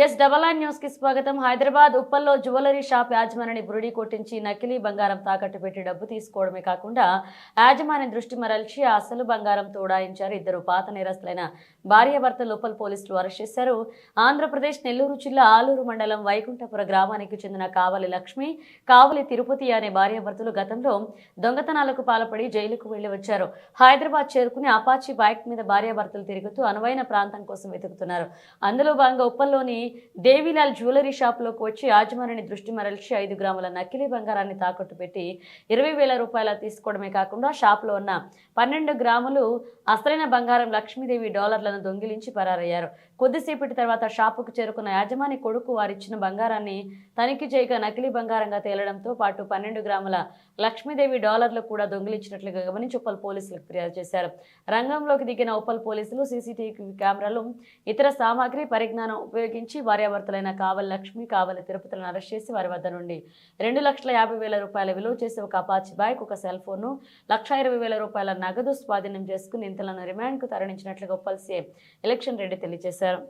News కి స్వాగతం. Hyderabad ఉప్పల్లో jewellery shop యాజమానిని బురిడి కొట్టించి నకిలీ బంగారం తాకట్టు పెట్టి డబ్బు తీసుకోవడమే కాకుండా యాజమాని దృష్టి మరల్చి అసలు బంగారం తోడాయించారు. ఇద్దరు పాత నేరస్తులైన భార్యాభర్తలు ఉప్పల్ పోలీసులు అరెస్ట్ చేశారు. ఆంధ్రప్రదేశ్ నెల్లూరు జిల్లా ఆలూరు మండలం వైకుంఠపుర గ్రామానికి చెందిన కావలి లక్ష్మి, కావలి తిరుపతి అనే భార్యాభర్తలు గతంలో దొంగతనాలకు పాల్పడి జైలుకు వెళ్లి వచ్చారు. హైదరాబాద్ చేరుకుని అపాచీ బైక్ మీద భార్యాభర్తలు తిరుగుతూ అనువైన ప్రాంతం కోసం వెతుకుతున్నారు. అందులో భాగంగా ఉప్పల్లోని దేవిలాల్ జ్యువెలరీ షాప్ లోకి వచ్చి యాజమానిని దృష్టి మరల్చి 5 గ్రాముల నకిలీ బంగారాన్ని తాకట్టు పెట్టి 20,000 రూపాయలు తీసుకోవడమే కాకుండా షాప్ లో ఉన్న 12 గ్రాములు అసలైన బంగారం లక్ష్మీదేవి డాలర్లను దొంగిలించి పరారయ్యారు. కొద్దిసేపటి తర్వాత షాపుకు చేరుకున్న యాజమాని కొడుకు వారిచ్చిన బంగారాన్ని తనిఖీ చేయగా నకిలీ బంగారంగా తేలడంతో పాటు 12 గ్రాముల లక్ష్మీదేవి డాలర్లు కూడా దొంగిలించినట్లుగా గమనించి ఉప్పల్ పోలీసులకు ఫిర్యాదు చేశారు. రంగంలోకి దిగిన ఉప్పల్ పోలీసులు సీసీటీవీ కెమెరాలు, ఇతర సామాగ్రి పరిజ్ఞానం ఉపయోగించి భార్యాభర్తలైన కావలి లక్ష్మి, కావలి తిరుపతిలను అరెస్ట్ చేసి వారి వద్ద నుండి 2,50,000 రూపాయల విలువ చేసి ఒక అపాచీ బైక్, ఒక సెల్ ఫోన్, 1,20,000 రూపాయల నగదు స్వాధీనం చేసుకుని నిందితులను రిమాండ్ కు తరలించినట్లుగా ఉప్పల్ సీఐ ఎలక్షన్ రెడ్డి తెలియజేశారు.